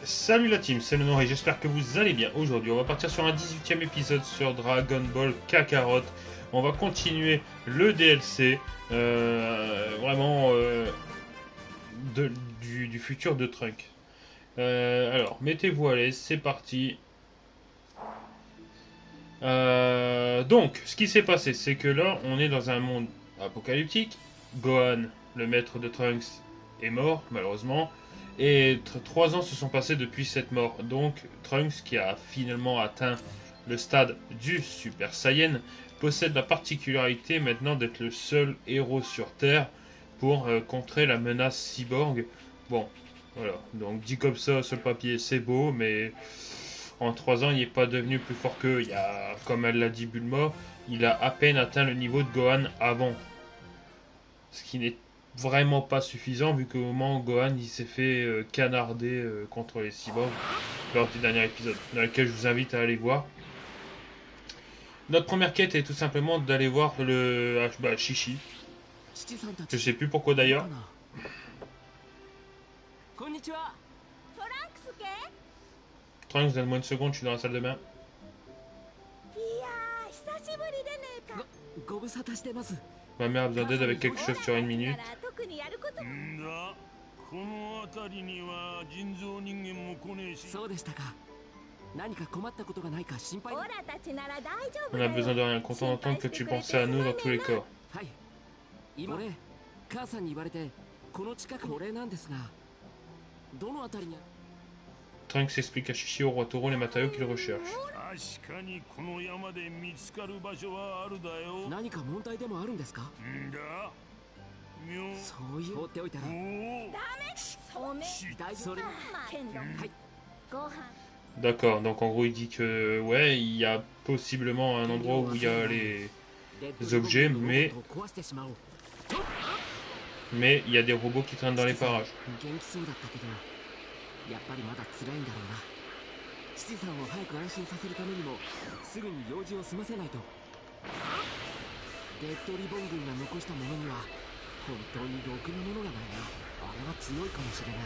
Salut la team, c'est le Noir et j'espère que vous allez bien. Aujourd'hui on va partir sur un 18e épisode sur Dragon Ball Kakarot. On va continuer le DLC du futur de Trunk. Alors mettez-vous à l'aise, c'est parti. Donc ce qui s'est passé c'est que là on est dans un monde apocalyptique. Gohan, le maître de Trunks, est mort malheureusement. Et 3 ans se sont passés depuis cette mort. Donc Trunks, qui a finalement atteint le stade du Super Saiyan, possède la particularité maintenant d'être le seul héros sur Terre pour contrer la menace cyborg. Bon, voilà. Donc dit comme ça sur le papier, c'est beau, mais en 3 ans, il n'est pas devenu plus fort qu'eux. Comme elle l'a dit Bulma, il a à peine atteint le niveau de Gohan avant. Ce qui n'est vraiment pas suffisant vu qu'au moment où Gohan il s'est fait canarder contre les cyborgs lors du dernier épisode, dans lequel je vous invite à aller voir. Notre première quête est tout simplement d'aller voir le Shishi. Je sais plus pourquoi d'ailleurs. Trunks, donne-moi une seconde, je suis dans la salle de bain. Ma mère a besoin d'aide avec quelque chose sur une minute. On a besoin de rien, content d'entendre que tu pensais à nous dans tous les cas. Trunks explique à Shishi au roi Taureau les matériaux qu'il recherche. D'accord, donc en gros il dit que ouais, il y a possiblement un endroit où il y a les objets, mais il y a des robots qui traînent dans les parages.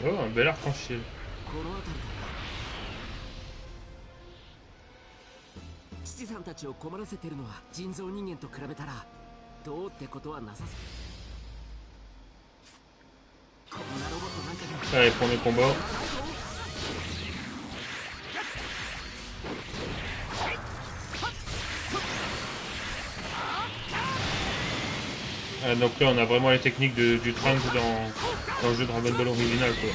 Oh, un bel arc-en-ciel. Allez, premier combat. Donc là on a vraiment les techniques du Trunks dans le jeu Dragon Ball original quoi.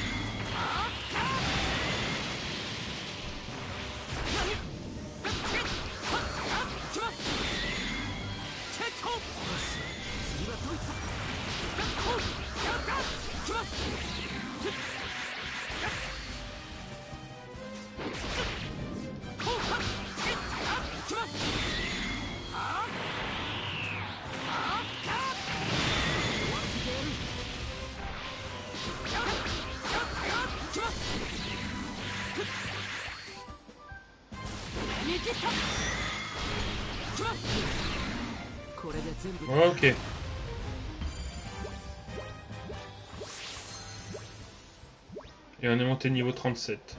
Ok. Et on est monté niveau 37.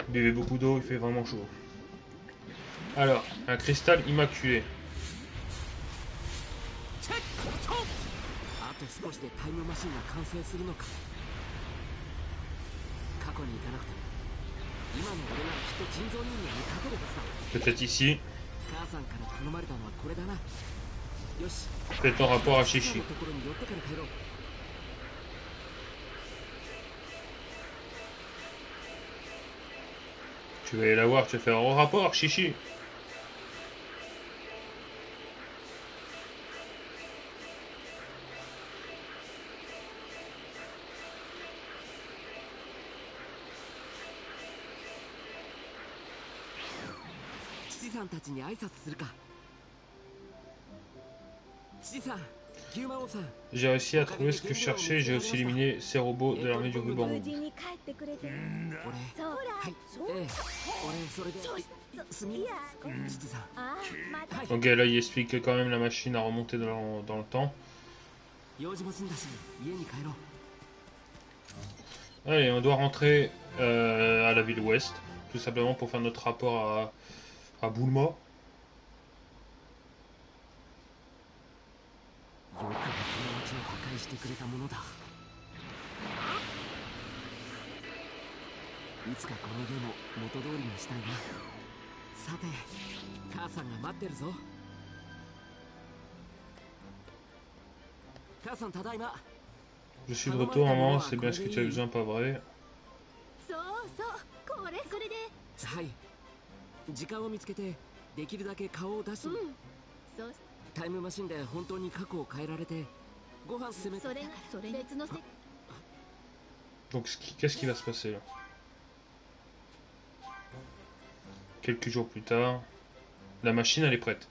Buvez beaucoup d'eau, il fait vraiment chaud. Alors, un cristal immaculé. Peut-être ici. Peut-être en rapport à Shishi. Tu vas aller la voir, tu vas faire un rapport, Shishi. J'ai réussi à trouver ce que je cherchais, j'ai aussi éliminé ces robots de l'armée du ruban rouge. Donc là il explique que quand même la machine a remonté dans le temps. Allez, on doit rentrer à la ville ouest, tout simplement pour faire notre rapport à Bulma. Je suis de retour, maman, c'est bien ce que tu as besoin, pas vrai? Donc qu'est-ce qui va se passer là? Quelques jours plus tard, la machine elle est prête.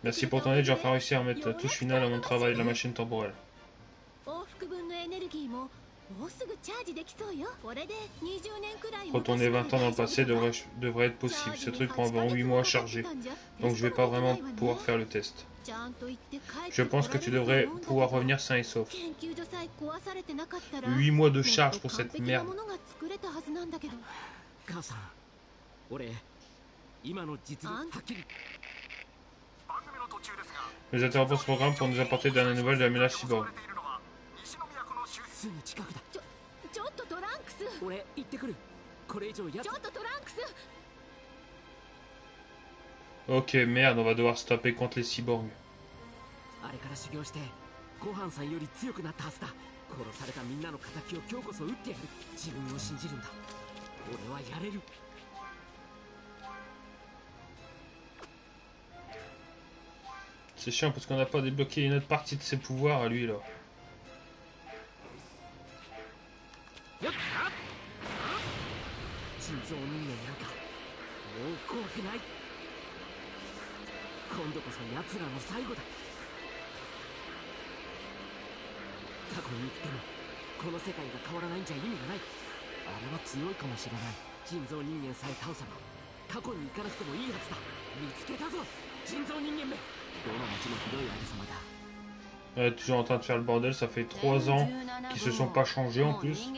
Merci pour ton aide, j'ai enfin réussi à mettre la touche finale à mon travail, la machine temporelle. Retourner 20 ans dans le passé devrait être possible. Ce truc prend environ 8 mois à charger. Donc je vais pas vraiment pouvoir faire le test. Je pense que tu devrais pouvoir revenir sain et sauf. 8 mois de charge pour cette merde. Nous interrompons ce programme pour nous apporter dernières nouvelles de la menace cyborg. Ok, merde, on va devoir se taper contre les cyborgs. C'est chiant parce qu'on n'a pas débloqué une autre partie de ses pouvoirs à lui là. Toujours en train de faire le bordel, ça fait 3 ans qu'ils se sont pas changés en plus.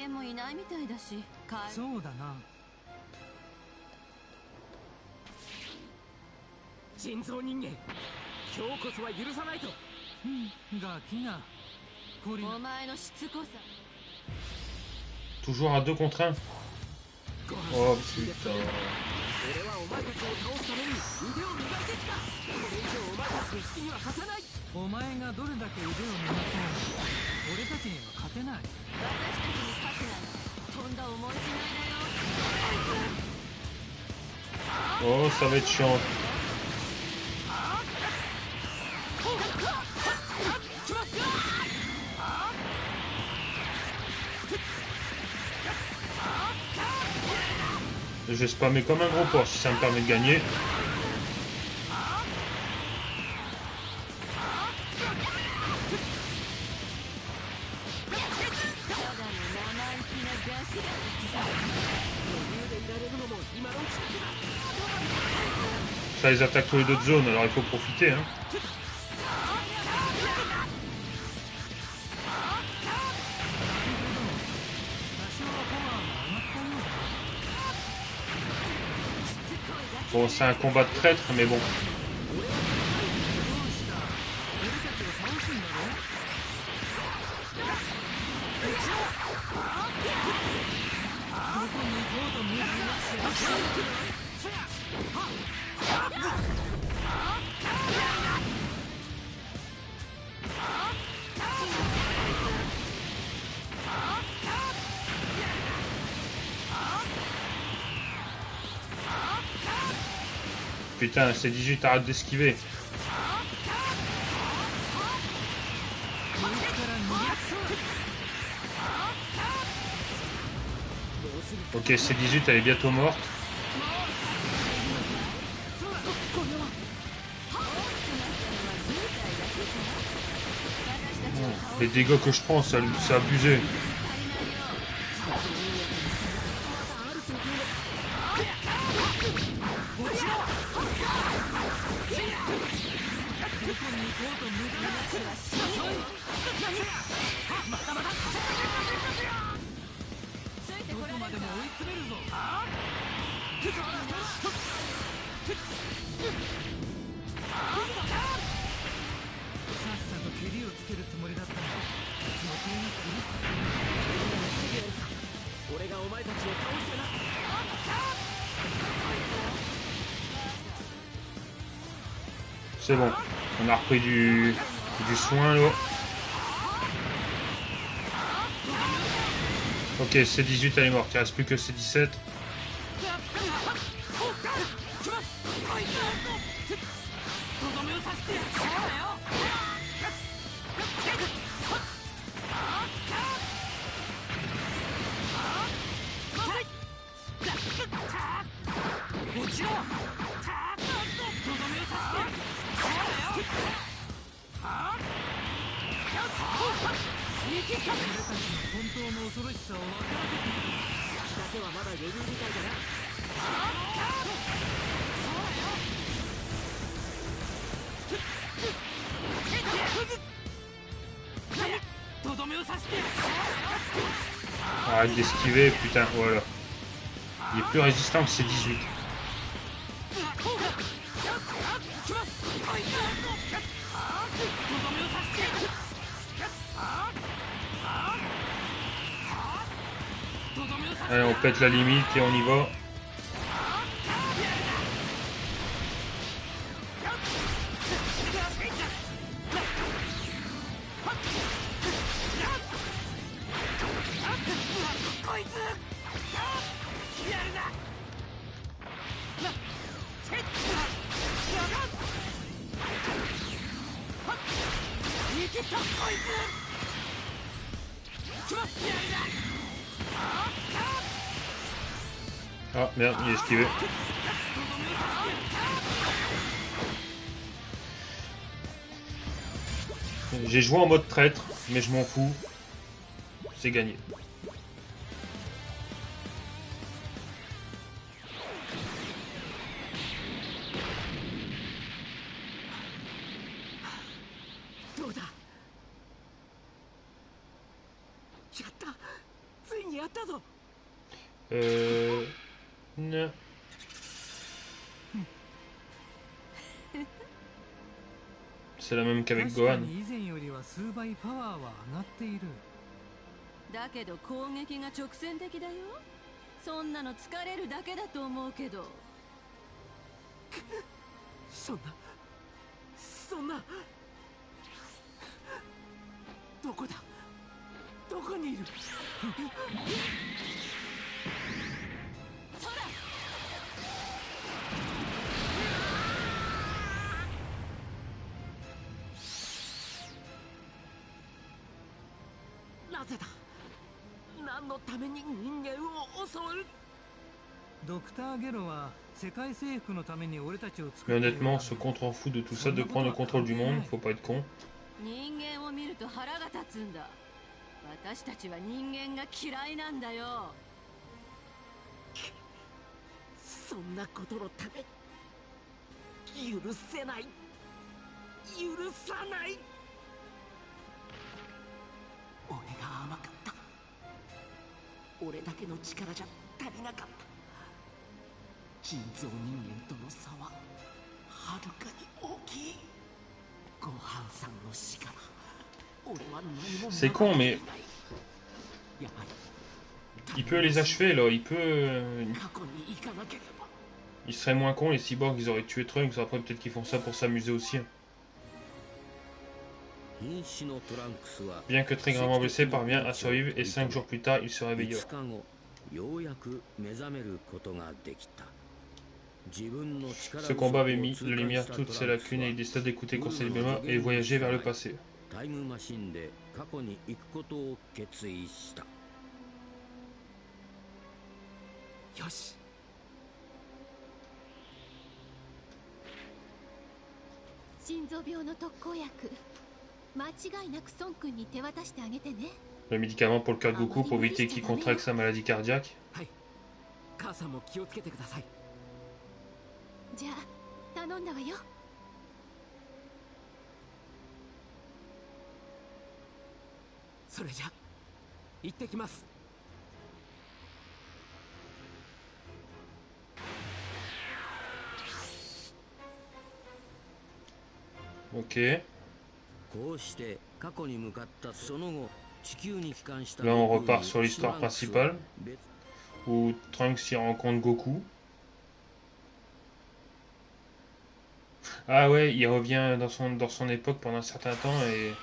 Toujours à 2 contre 1. Oh putain. Oh, ça va être chiant. Je vais spammer comme un gros porc si ça me permet de gagner. Ça les attaque tous les deux de zone, alors il faut profiter. Hein. Bon, c'est un combat de traître, mais bon. Putain, c'est 18, arrête d'esquiver. Ok, C18, elle est bientôt morte. Les dégâts que je prends, c'est abusé. C'est bon, on a repris du soin là. Ok, C18 elle est morte, il reste plus que C17. Arrête d'esquiver, putain, voilà. Il est plus résistant que C18. Allez, on pète la limite et on y va. Ah merde, il est esquivé. J'ai joué en mode traître, mais je m'en fous. C'est gagné. Non. C'est la même qu'avec Gohan. だけど攻撃が直線的だよ。そんなの疲れるだけだと思うけど。そんなどこだ、どこにいる。なぜだ、何のために人間を襲う。ドクターゲロは世界征服のために俺たちを作 Mais honnêtement, ce contre en fout de tout ça, de prendre le contrôle du monde, faut pas être con. 人間を見ると腹が立つんだ。私たちは人間が嫌いなんだよ。そんなことのために許せない、許さない。俺が甘かった。俺だけの力じゃ足りなかった。人造人間との差ははるかに大きい。ごはんさんの死から俺は何も。 C'est con, mais il peut les achever là, il peut. Il serait moins con, les cyborgs, ils auraient tué Trunks, après peut-être qu'ils font ça pour s'amuser aussi. Bien que très gravement blessé, parvient à survivre et 5 jours plus tard, il se réveille. Ce combat avait mis la lumière toutes ses lacunes et il décida d'écouter conseil de mémoire et voyager vers le passé. よし。心臓病の特効薬、間違いなく孫君に手渡してあげてね。Le médicament pour le cœur de Goku pour éviter qu'il contracte sa maladie cardiaque. はい。母さんも気をつけてください。じゃあ頼んだわよ。それじゃ行ってきます。Ok. こうして過去に向かったその後、地球に帰還した Là, on repart sur l'histoire principale, où Trunks y rencontre Goku. Ah ouais, il revient dans son époque pendant un certain temps et...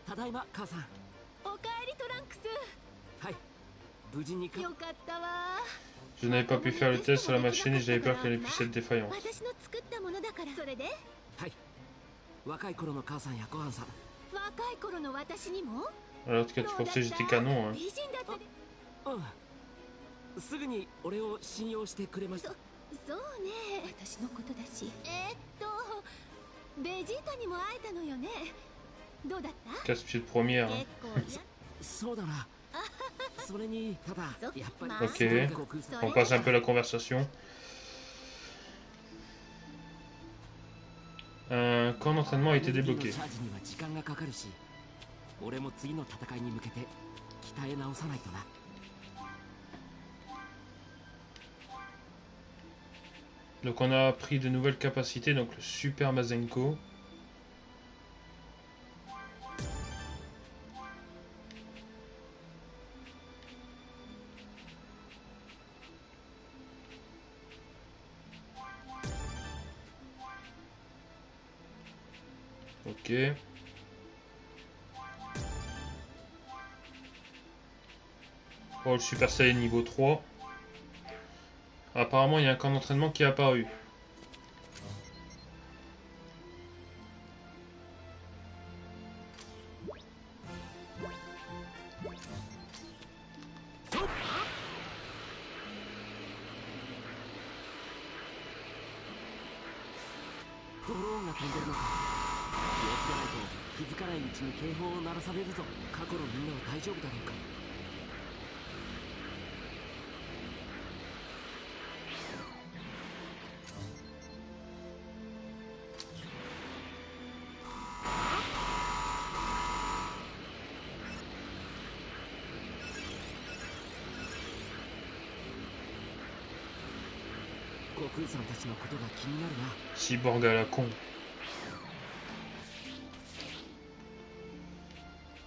ただいま母さん。おかえりトランクス。はい。無事によかったわ。 Je n'avais pas pu faire le test sur la machine et j'avais peur qu'elle puisse être défaillante. 私の作ったものだから。それで？はい。若い頃の母さんやごはんさん。若い頃の私にも？ Alors que tu pensais que j'étais canon, hein. 美人だったね。うん。すぐに俺を信用してくれました。そうね。私のことだし。ベジータにも会えたのよね。どうだった？ Casse-pied de première. Hein. そうだな。それにただやっぱり。Ok. On passe un peu la conversation. Un camp d'entraînement a été débloqué. 時間がかかるし、俺も次の戦いに向けて鍛え直さないとな。 Donc on a appris de nouvelles capacités, donc le Super Mazenko. Ok. Oh, le Super Saiyan niveau 3. Apparemment, il y a un camp d'entraînement qui est apparu. Cyborg à la con.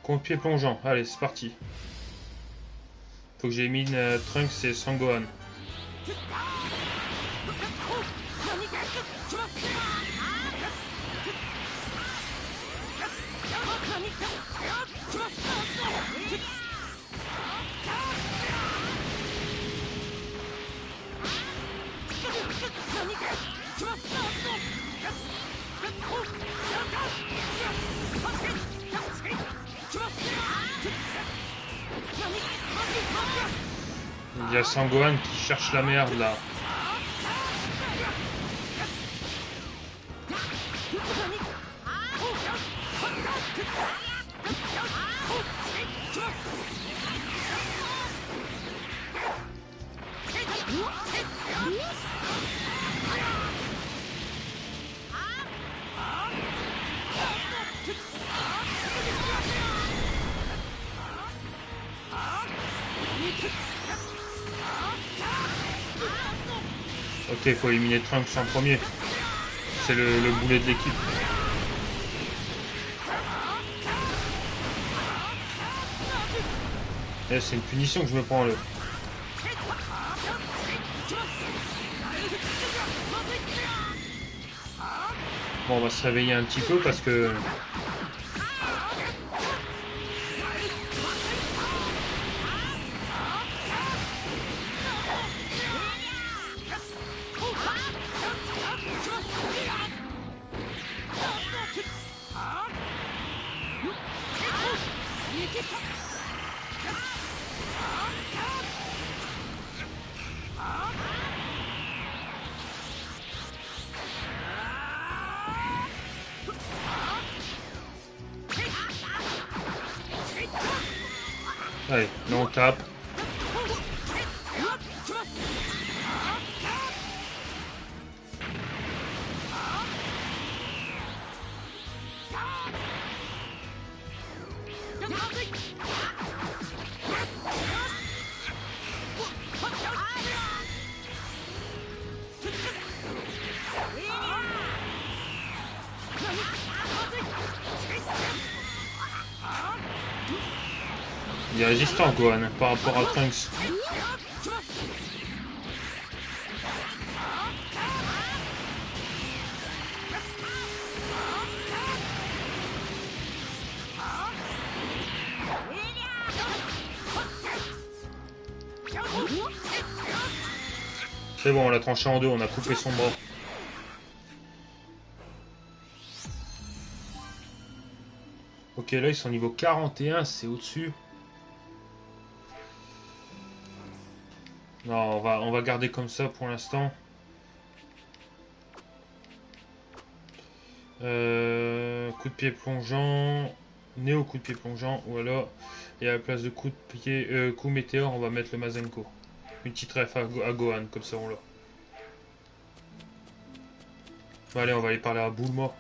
Contre-pied plongeant. Allez, c'est parti. Faut que j'élimine Trunks et Sangohan. Il y a Sangohan qui cherche la merde là. Ok, faut éliminer Trunks en premier. C'est le boulet de l'équipe. Eh, c'est une punition que je me prends là. Bon, on va se réveiller un petit peu parce que... Allez, là on tape. Il est résistant Gohan par rapport à Trunks. C'est bon, on l'a tranché en deux, on a coupé son bras. Ok, là ils sont niveau 41, c'est au-dessus. Non, on va garder comme ça pour l'instant. Coup de pied plongeant, néo coup de pied plongeant, ou alors, et à la place de coup de pied, coup météore, on va mettre le Mazenko. Une petite ref à Gohan, comme ça on l'a. Bon, allez, on va aller parler à Bulma.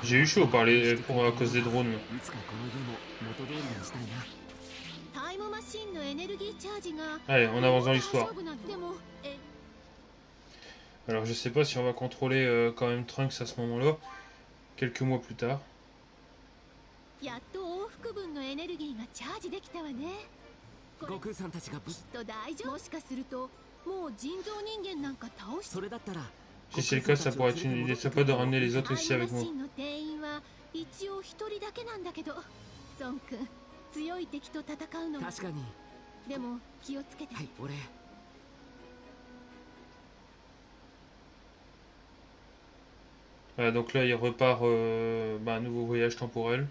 J'ai eu chaud à cause des drones. Allez, on avance dans l'histoire. Alors je sais pas si on va contrôler quand même Trunks à ce moment-là, quelques mois plus tard. Si c'est le cas, ça pourrait être une idée sympa de ramener les autres ici avec moi. Voilà, donc là il repart un nouveau voyage temporel.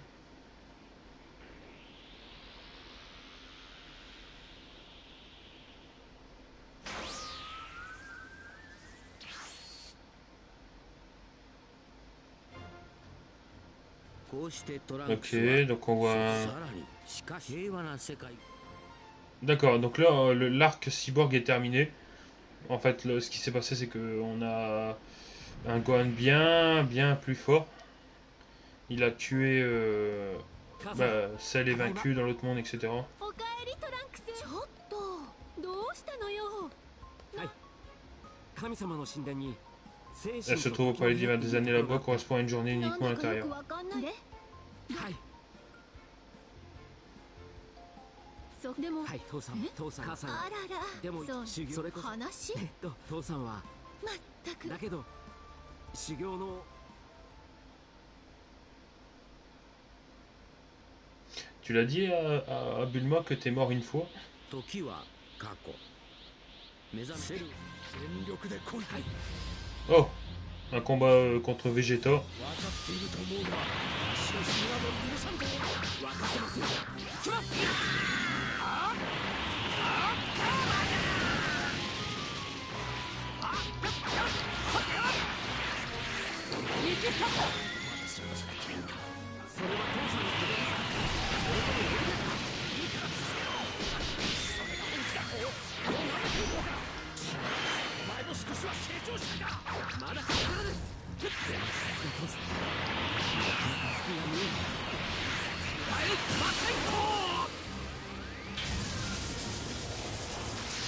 Ok, donc on voit... D'accord, donc là l'arc cyborg est terminé. En fait, ce qui s'est passé, c'est qu'on a un Gohan bien plus fort. Il a tué Cell est vaincu dans l'autre monde, etc. Elle se trouve au palais divin des années là-bas, correspond à une journée uniquement à l'intérieur. Tu l'as dit à Bulma que t'es mort une fois? Oh, un combat contre Vegeta.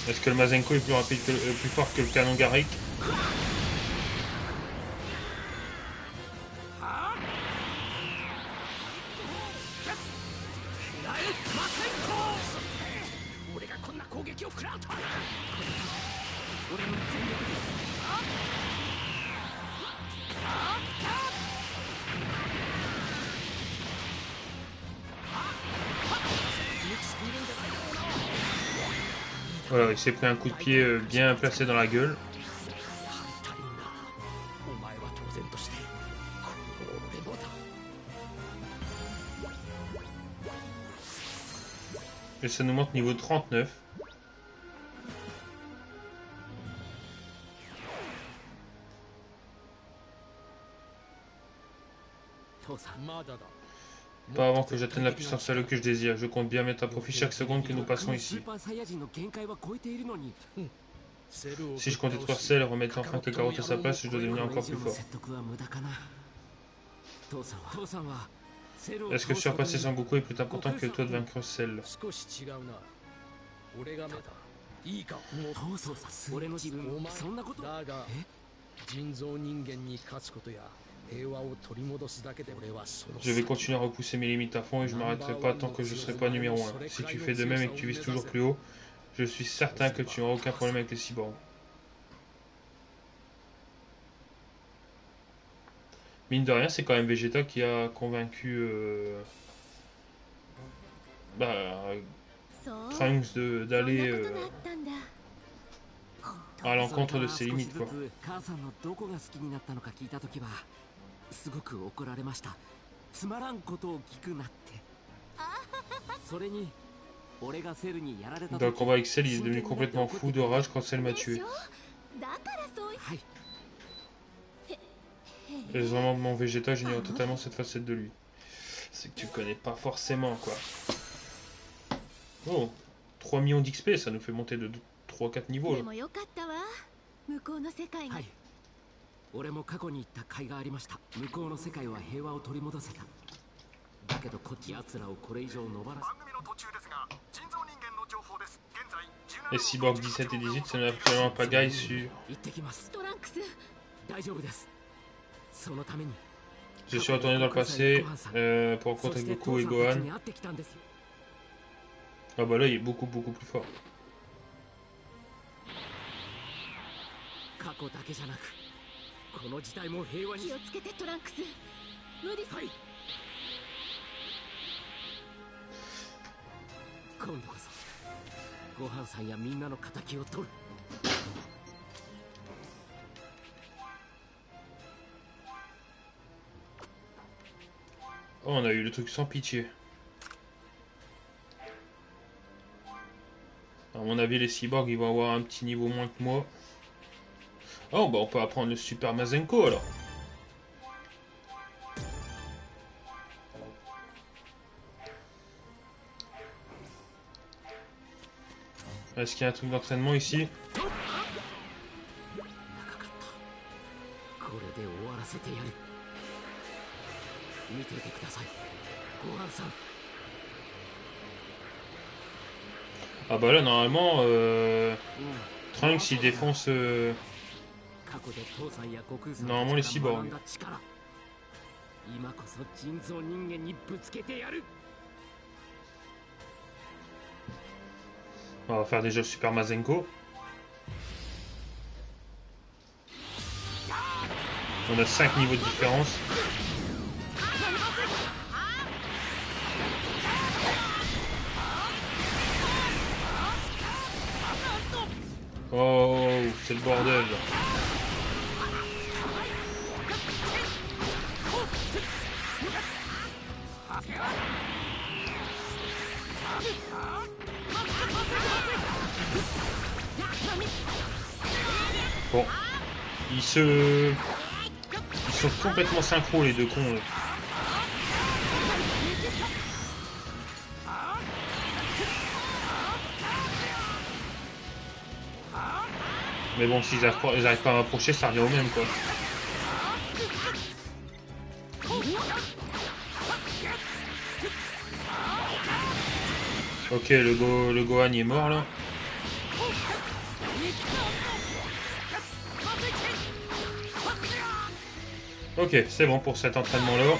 Est-ce que le Mazenko est plus rapide que plus fort que le canon Garrick? Voilà, il s'est pris un coup de pied bien placé dans la gueule. お前は当然としてこの俺もだ Et ça nous montre niveau 39. Pas avant que j'atteigne la puissance salaud que je désire. Je compte bien mettre à profit chaque seconde que nous passons ici. Si je compte détruire Cell et remettre enfin Kakarot à sa place, je dois devenir encore plus fort. Est-ce que surpasser Sangoku est plus important que toi de vaincre Cell? 少し違うな俺がいいか俺の自分そんなことだが人造人間に勝つことや平和を取り戻すだけで俺はその Je vais continuer à repousser mes limites à fond et je m'arrêterai pas tant que je serai pas numéro 1. Si tu fais de même et que tu vises toujours plus haut, je suis certain que tu n'auras aucun problème avec les cyborgs. Mine de rien, c'est quand même Vegeta qui a convaincu Trunks d'aller à l'encontre de ses limites, quoi. すごく怒られましたつまらんことを聞くなってそれに俺がセルにやられた Dans le combat avec Cell, il est devenu complètement fou de rage quand Cell m'a tué. Vraiment, mon Vegeta, j'ignore totalement cette facette de lui. C'est que tu connais pas forcément, quoi. Oh, 3 millions d'XP, ça nous fait monter de 3-4 niveaux, là. 俺も過去に行った甲斐がありました向こうの世界は平和を取り戻せただけどこっち奴らをこれ以上野放し Les cyborgs 17 et 18, ça n'a absolument pas gaille sur... 行ってきますトランクス大丈夫ですそのために Je suis retourné dans le passé pour rencontrer Goku et Gohan. Ah bah là, il est beaucoup plus fort. 過去だけじゃなくこの時代も平和に気をつけてトランクス無理はい今度こそごはんさんやみんなの敵を取る Oh, on a eu le truc sans pitié. À mon avis, les cyborgs, ils vont avoir un petit niveau moins que moi. Oh, bah on peut apprendre le Super Mazenko alors. Est-ce qu'il y a un truc d'entraînement ici? Ah bah là normalement Trunks il défonce normalement les cyborgs. On va faire déjà le Super Mazenko. On a 5 niveaux de différence. Oh, c'est le bordel. Bon, ils sont complètement synchro les deux cons. Là. Mais bon, s'ils arrivent pas à m'approcher, ça revient au même quoi. Ok, le Gohan il est mort là. Ok, c'est bon pour cet entraînement-là.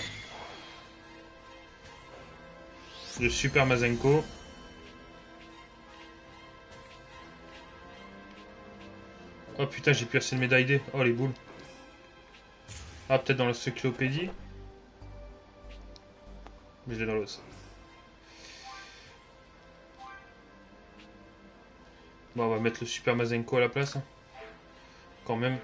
Le Super Mazenko. Oh putain, j'ai plus assez de médailles D. Oh les boules. Ah, peut-être dans l'encyclopédie. Mais je l'ai dans l'os. Bon, on va mettre le Super Mazenko à la place. Hein. Quand même.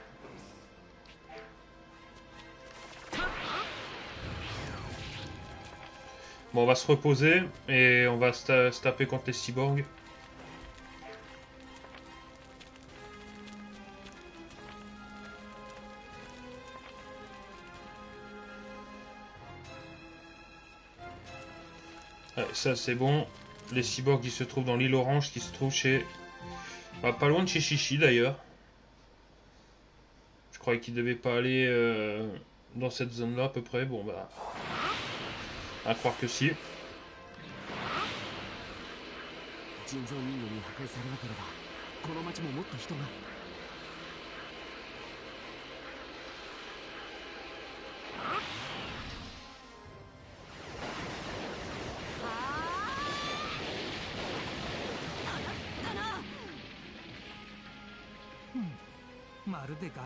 Bon, on va se reposer et on va se taper contre les cyborgs. Ouais, ça c'est bon. Les cyborgs qui se trouvent dans l'île Orange, qui se trouve chez... Ah, pas loin de chez Chichi d'ailleurs. Je croyais qu'il devait pas aller dans cette zone-là à peu près. Bon bah... À croire que si. 人造人形に破壊されなければこの町ももっと人が。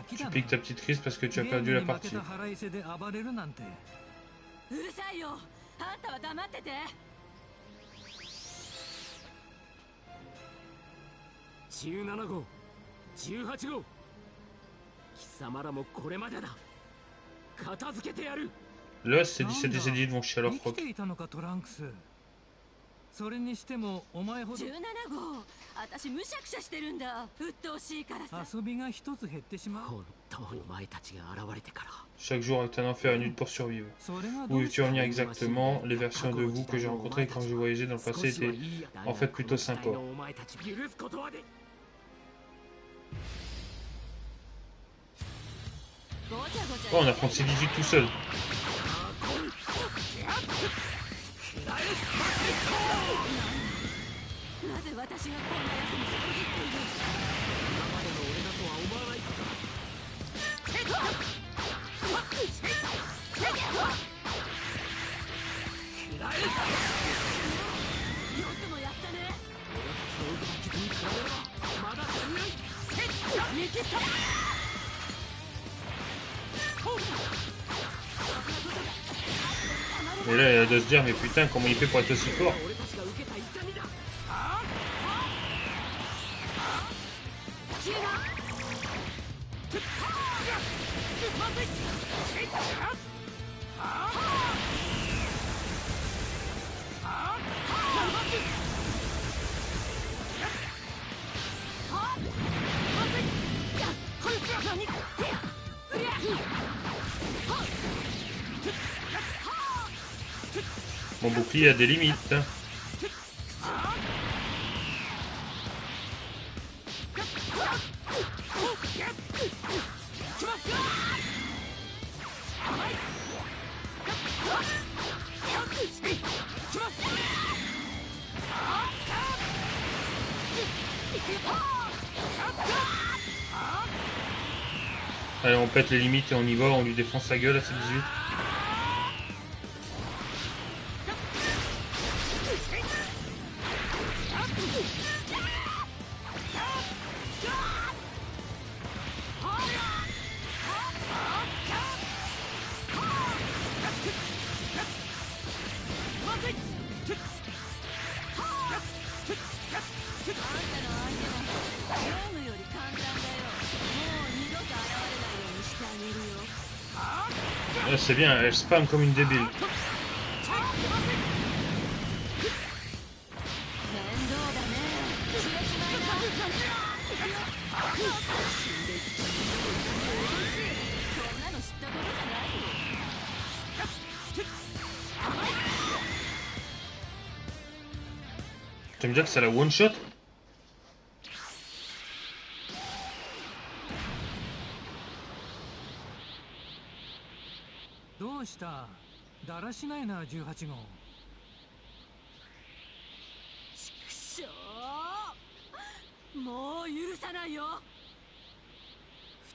Tu piques ta petite crise parce que tu as perdu la partie. うるさいよ。あんたは黙ってて。17号、18号、貴様らもこれまでだ。片付けてやる。 Là, c'est 17 et 18 vont chier à leur froc. それにしてもお前ほど17号、私むしゃくしゃしてるんだ。鬱陶しいからさ。遊びが一つ減ってしまう。本当にお前たちが現れてから。 Chaque jour est un enfer, une lutte pour survivre. Où veux-tu en venir exactement? Les versions de vous que j'ai rencontrées quand j'ai voyagé dans le passé étaient en fait plutôt sympas. Oh, on affronte C18 tout seul. なぜ私がこんな奴にしくじっている。今までの俺だとは思わないか。よくもやったね。俺たちの動きに比べればまだ足りない。見切った。Et là, elle doit se dire, mais putain, comment il fait pour être aussi fort? Mon bouclier a des limites. Allez, on pète les limites et on y va, on lui défonce sa gueule à cette 18. C'est bien, elle spam comme une débile. Tu me dis que c'est la one shot? もう許さないよ。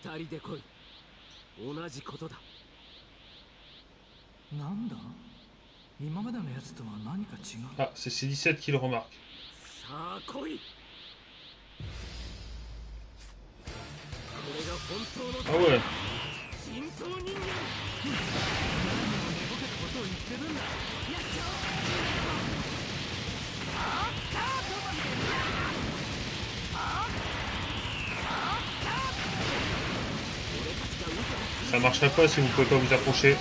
二人で来い。同じことだ。なんだ、今までのやつとは何か違う。 Ah, c'est C17 qui le remarque. さあ来い。これが本当 Ah の ouais. 人造人間。何を寝ぼけたことを言ってるんだ。やっちゃÇa marcherait pas si vous pouvez pas vous approcher.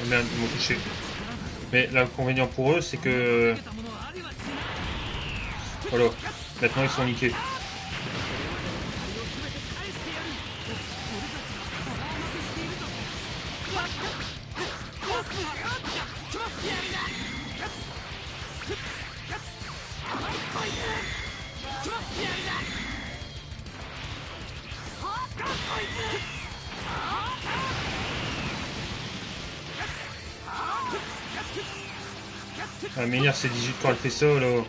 Oh merde, ils m'ont touché. Mais l'inconvénient pour eux, c'est que... Voilà, maintenant ils sont niqués. Ah, Ménir, c'est 18 quand elle fait ça, là.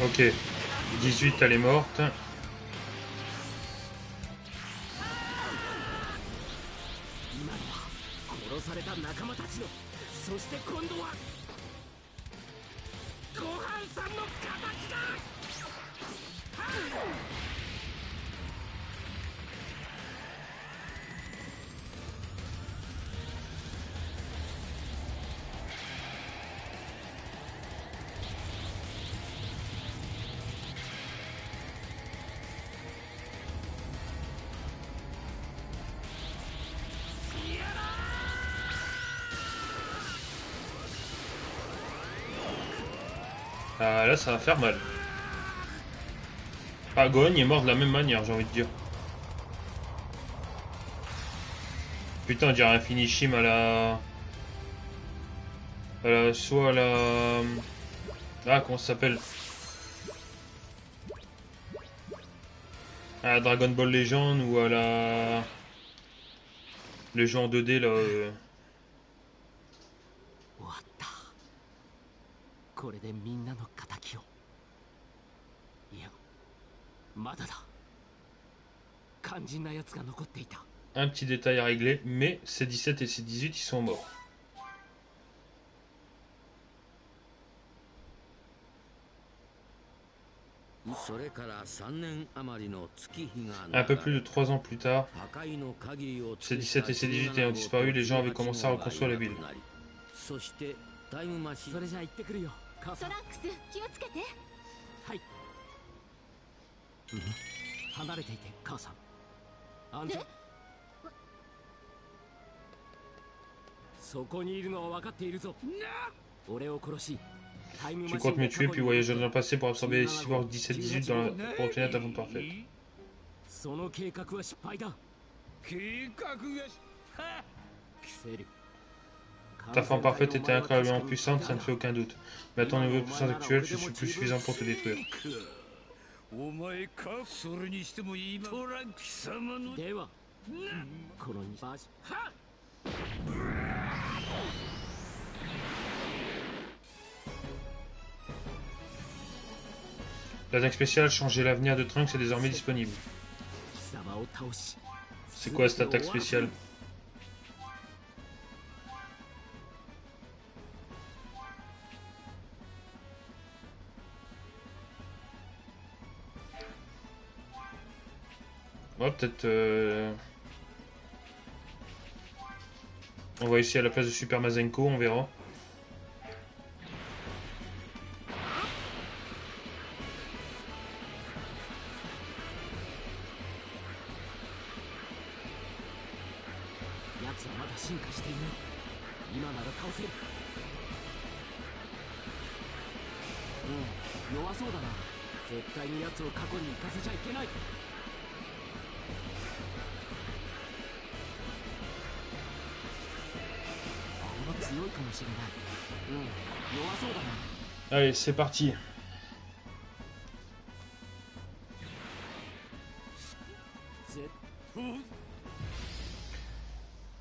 Ok, 18, elle est morte. 殺された仲間たちの、そして今度はごはんさんの形だ。Ah, là, ça va faire mal. Ah, Gohan est mort de la même manière, j'ai envie de dire. Putain, on dirait un finishim à la... Soit à la... Ah, comment ça s'appelle? À la Dragon Ball Legend ou à la... Le jeu en 2D, là... 終わった。これでみんなの敵を。いや、まだだ。肝心な奴が残っていた。Un petit détail à régler, mais C17 et C18, ils sont morts. それから3年余りの月日が Un peu plus de 3 ans plus tard, 破壊の限りを尽く C17 et C18 ayant disparu, les gens avaient commencé à reconstruire la ville. そしてタイムマシン。それじゃあ行ってくるよ、母さん。トランクス、気をつけて。はい。離れていて、母さん。安全。Tu comptes me tuer puis voyager dans le passé pour absorber les cyborgs 17-18 pour obtenir ta forme parfaite. Ta forme parfaite était incroyablement puissante, ça ne fait aucun doute. Mais à ton niveau de puissance actuel, je suis plus suffisant pour te détruire. L'attaque spéciale changer l'avenir de Trunks est désormais disponible. C'est quoi cette attaque spéciale? Ouais, peut-être... On va essayer à la place de Super Mazenko, on verra. Allez, c'est parti.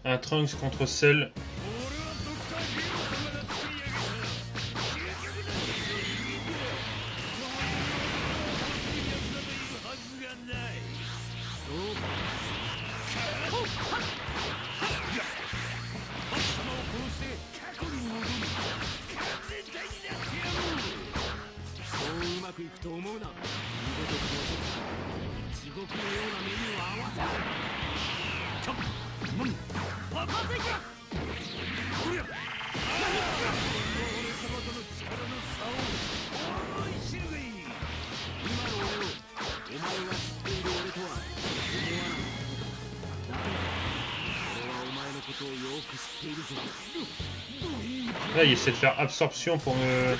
Un Trunks contre Cell. Là, il essaie de faire absorption pour me...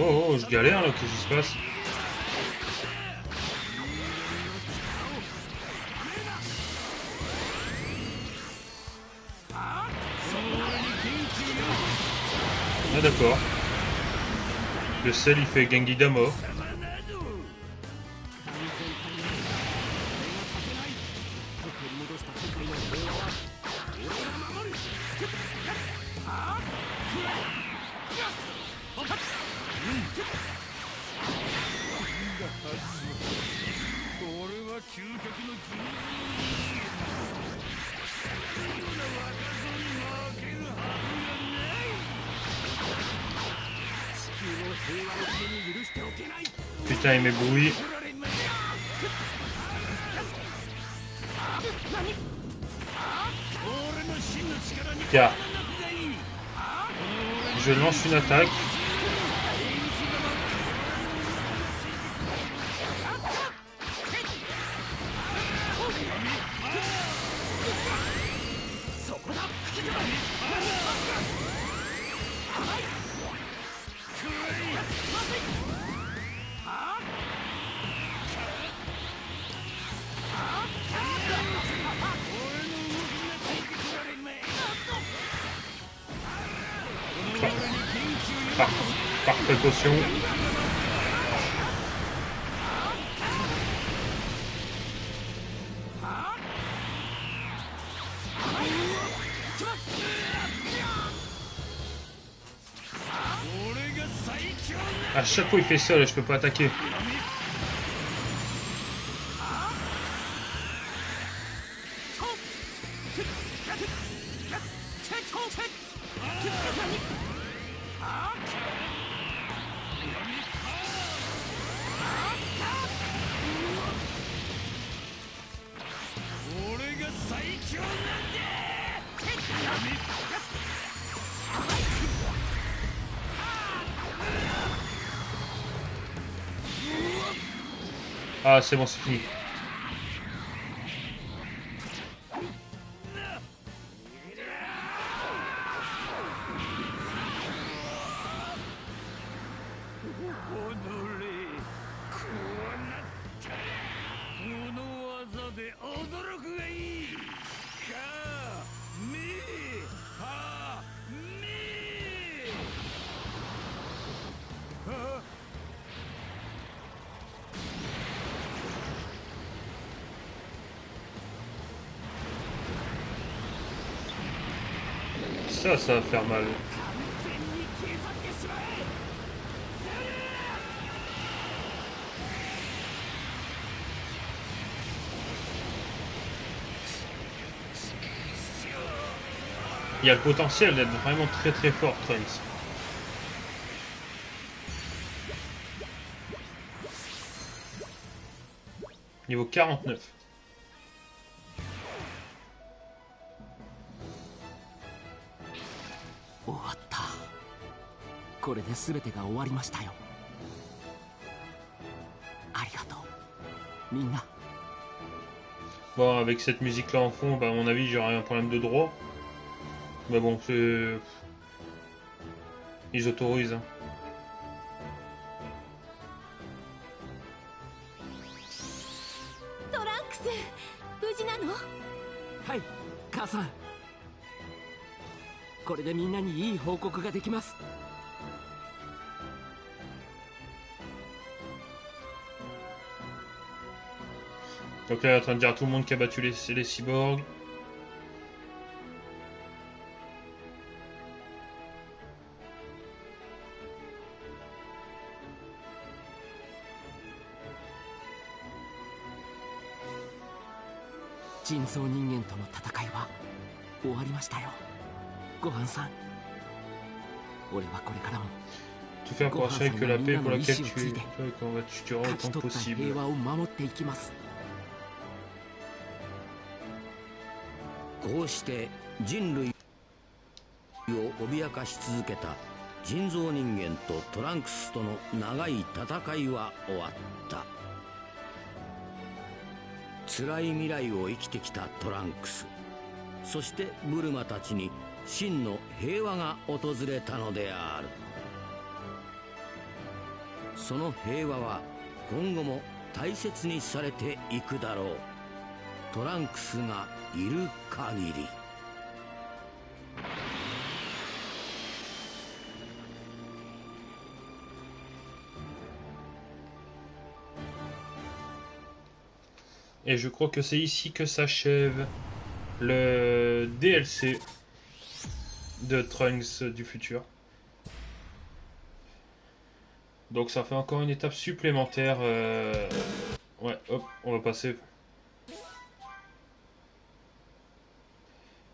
Oh, je galère là, qu'est-ce qui se passe? Ah d'accord. Le Cell il fait Genki Dama. Putain, il m'éblouit. Car je lance une attaque. Par précaution. À chaque fois il fait ça, là, je peux pas attaquer. Ah, c'est bon, c'est fini. Ça va faire mal. Il y a le potentiel d'être vraiment très très fort, Trunks. Niveau 49. 終わった。これで全てが終わりましたよ。ありがとう、みんな。 Bon, avec cette musique là en fond, bah, à mon avis, j'aurais un problème de droit. Mais bon, c'est. Ils autorisent. Hein. トランクス、無事なの？はい、母さん。これでみんなにいい報告ができます。 Donc là, il est en train de dire à tout le monde qui a battu les cyborgs. Jinzou人間との戦いは終わりましたよ。ごはんさん。俺はこれからも Tout faire pour assurer que la paix pour laquelle tu tueras autant que possible. 平和を守っていきます。 こうして人類を脅かし続けた人造人間とトランクスとの長い戦いは終わった。辛い未来を生きてきたトランクス、そしてブルマたちに真の平和が訪れたのである。その平和は今後も大切にされていくだろう。トランクスがいる限り。Et je crois que c'est ici que s'achève le DLC de Trunks du futur. Donc ça fait encore une étape supplémentaire. Ouais, hop, on va passer.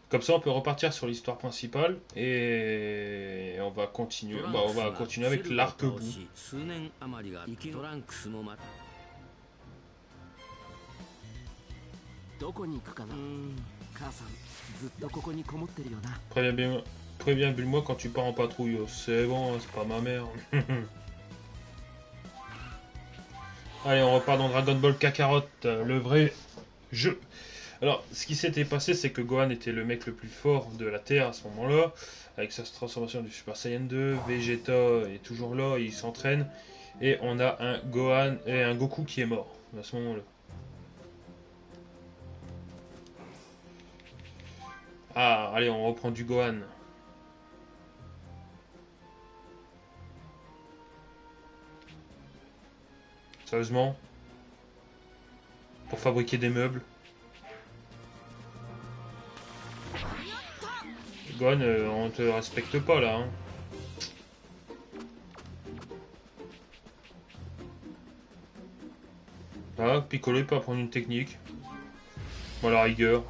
Comme ça, on peut repartir sur l'histoire principale et on va continuer. Bah, on va continuer avec l'arc-bout. どこに行くかな。母さん、ずっとここにこもってるよな。 Préviens-moi quand tu pars en patrouille. C'est bon, c'est pas ma mère. Allez, on repart dans Dragon Ball Kakarot, le vrai jeu. Alors, ce qui s'était passé, c'est que Gohan était le mec le plus fort de la Terre à ce moment-là, avec sa transformation du Super Saiyan 2. Vegeta est toujours là, il s'entraîne, et on a un Gohan et un Goku qui est mort à ce moment-là. Ah, allez, on reprend du Gohan. Sérieusement? Pour fabriquer des meubles? Gohan, on te respecte pas là. Hein. Ah, Piccolo il peut apprendre une technique. Bon, à la rigueur.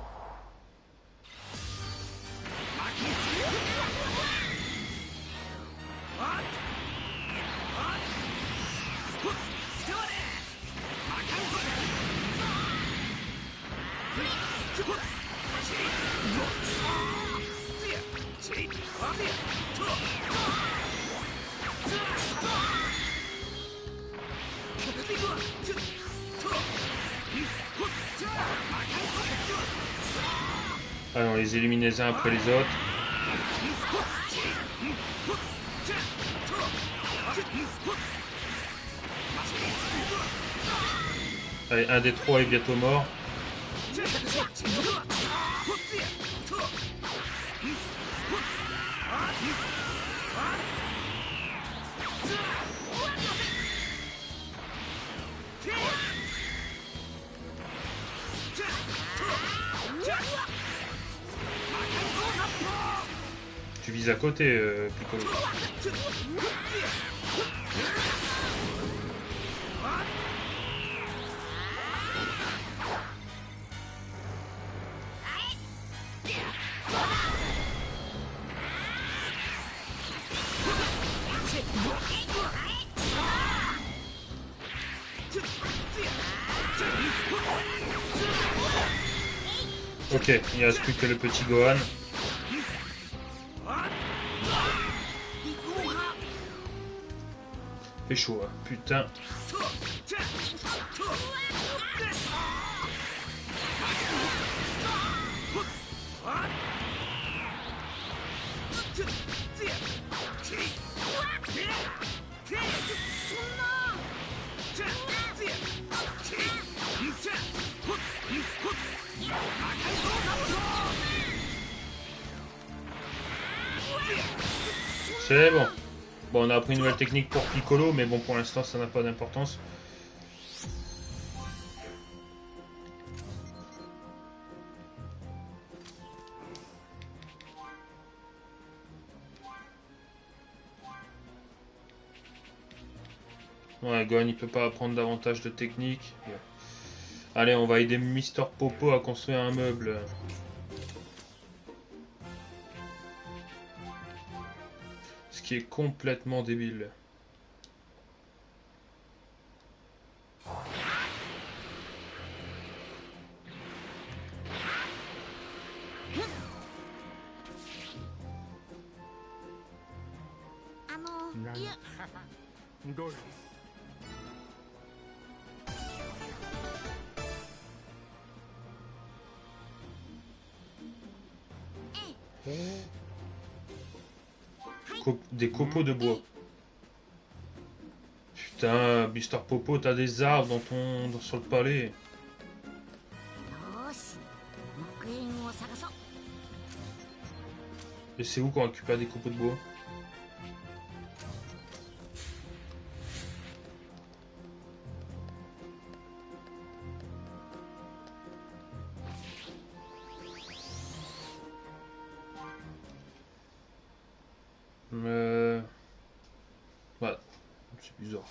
Allez, on les élimine les uns après les autres. Allez, un des trois est bientôt mort. Tu vises à côté, Piccolo. Ok, il ne reste plus que le petit Gohan. Fait chaud, hein. Putain. C'est bon. Bon, on a appris une nouvelle technique pour Piccolo, mais bon, pour l'instant, ça n'a pas d'importance. Ouais, Gohan, il peut pas apprendre davantage de techniques. Bon. Allez, on va aider Mister Popo à construire un meuble. Ce qui est complètement débile. Des copeaux de bois. Putain, Mister Popo, t'as des arbres sur le palais. Et c'est où qu'on récupère des copeaux de bois? Ouais, c'est bizarre.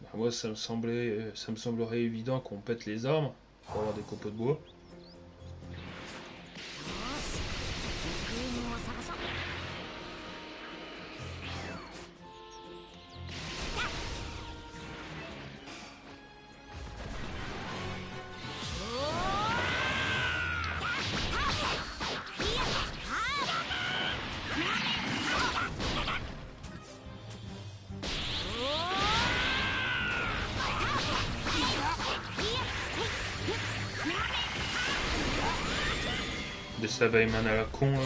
Bah, moi, ça me semblerait évident qu'on pète les arbres pour avoir des copeaux de bois. Des Savaïman à la con, là.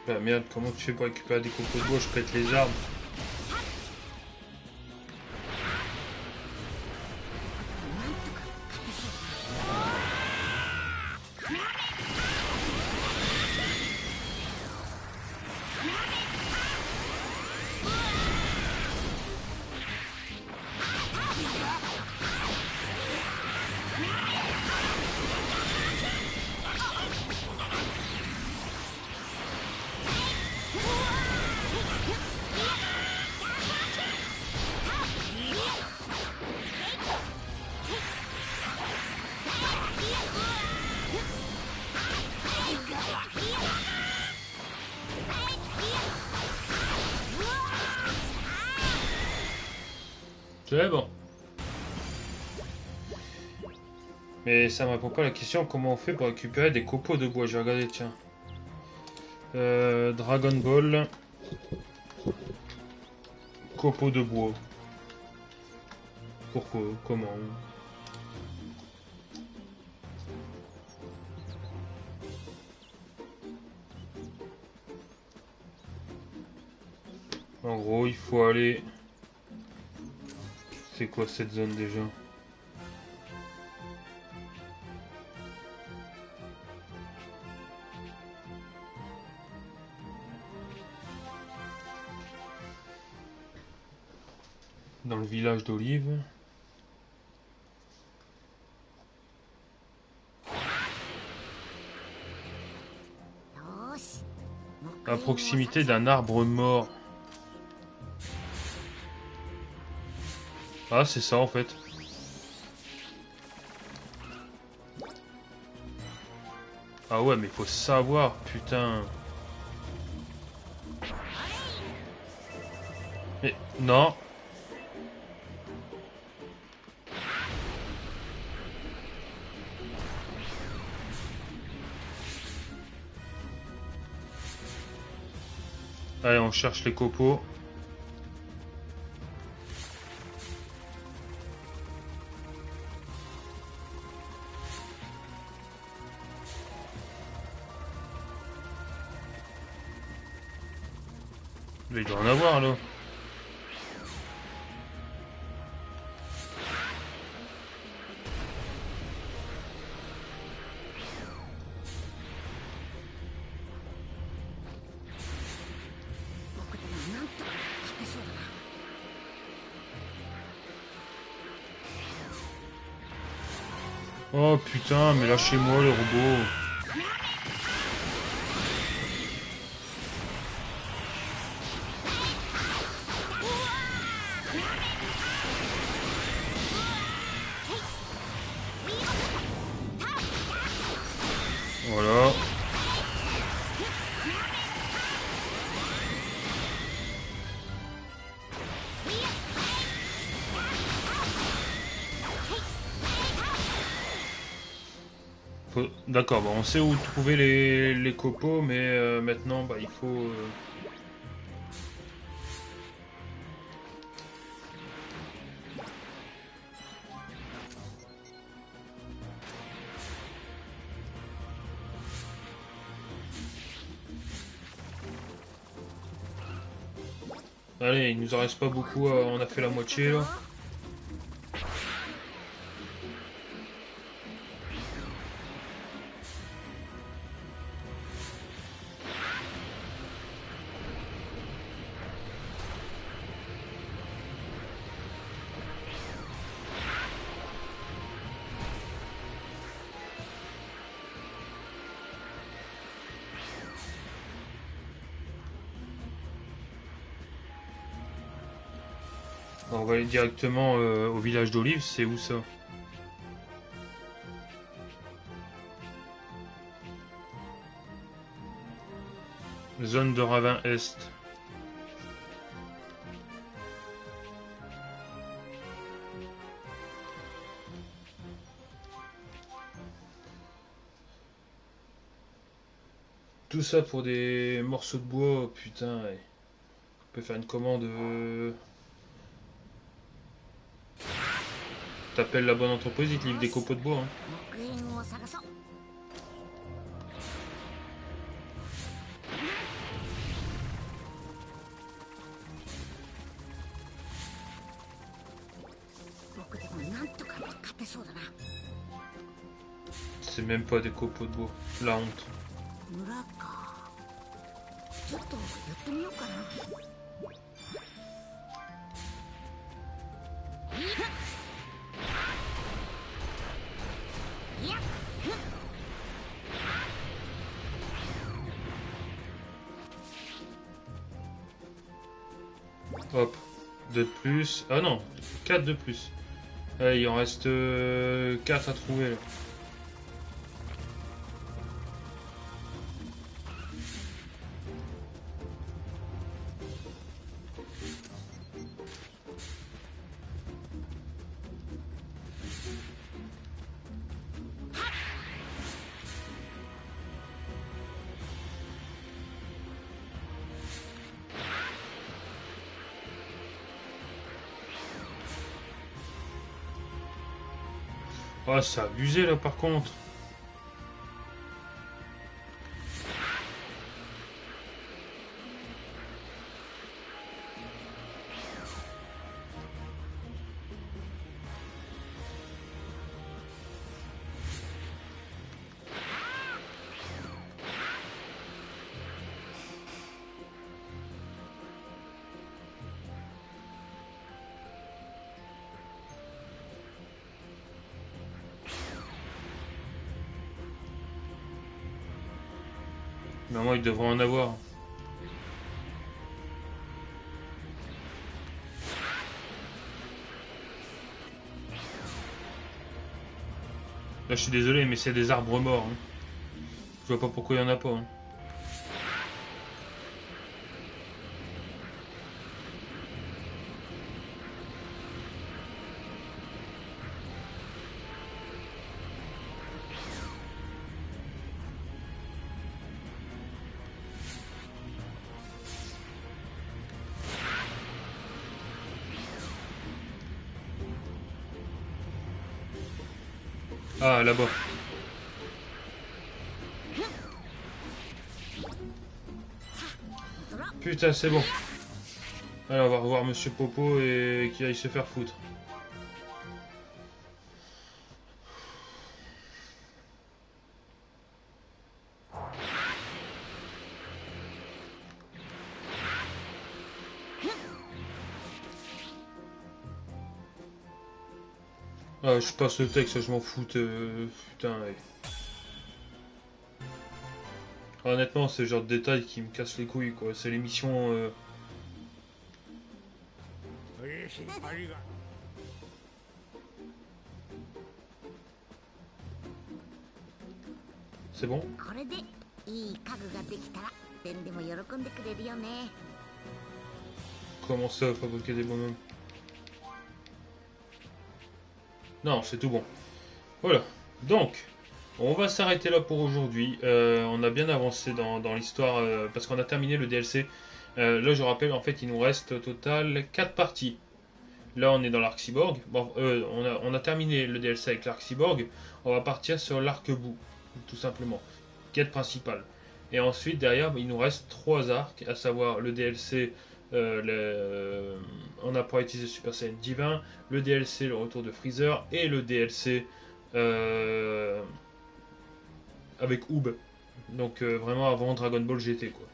Bah merde, comment tu fais pour récupérer des copeaux de bois? Je pète les arbres. C'est bon. Mais ça me répond pas à la question comment on fait pour récupérer des copeaux de bois. Je vais regarder, tiens. Dragon Ball. Copeaux de bois. Pourquoi? Comment? En gros, il faut aller... C'est quoi cette zone déjà? Dans le village d'Olive. À proximité d'un arbre mort. Ah, c'est ça en fait. Ah ouais, mais faut savoir, putain. Mais non. Allez, on cherche les copeaux. Là, il doit en avoir là. Oh putain, mais lâchez-moi le robot. Voilà. D'accord, bon, on sait où trouver les copeaux, mais maintenant, bah, il faut... Allez, il nous en reste pas beaucoup, on a fait la moitié là. On va aller directement au village d'Olive, c'est où ça? Zone de Ravin Est. Tout ça pour des morceaux de bois, oh, putain. Ouais. On peut faire une commande. T'appelles la bonne entreprise, ils te livrent des copeaux de bois. Hein. C'est même pas des copeaux de bois. La honte. Hop. 2 de plus. Ah non, 4 de plus. Allez, il en reste 4 à trouver là. Oh, c'est abusé là par contre. Normalement, il devrait en avoir. Là, je suis désolé, mais c'est des arbres morts. Hein. Je vois pas pourquoi il y en a pas. Hein. Ah, là-bas. Putain, c'est bon. Allez, on va revoir Monsieur Popo et qu'il aille se faire foutre. Ah, je passe le texte, je m'en fous. Putain, ouais. Honnêtement, c'est le genre de détail qui me casse les couilles, quoi. C'est l'émission... C'est bon? Comment ça, fabriquer des bonhommes? Non, c'est tout bon. Voilà. Donc, on va s'arrêter là pour aujourd'hui. On a bien avancé dans l'histoire parce qu'on a terminé le DLC. Là, je rappelle, en fait, il nous reste au total 4 parties. Là, on est dans l'arc cyborg. Bon, on a terminé le DLC avec l'arc cyborg. On va partir sur l'arc bout, tout simplement. Quête principale. Et ensuite, derrière, il nous reste 3 arcs, à savoir le DLC on a pas utilisé Super Saiyan Divin, le DLC le retour de Freezer et le DLC avec Oob. Donc vraiment avant Dragon Ball GT quoi.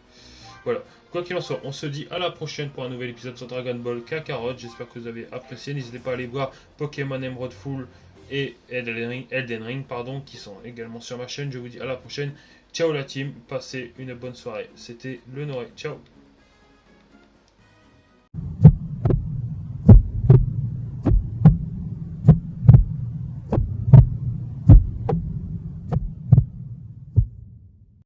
Voilà. Quoi qu'il en soit, on se dit à la prochaine pour un nouvel épisode sur Dragon Ball Kakarot. J'espère que vous avez apprécié. N'hésitez pas à aller voir Pokémon Emerald Full et Elden Ring, pardon, qui sont également sur ma chaîne. Je vous dis à la prochaine. Ciao la team, passez une bonne soirée. C'était le Noré. Ciao.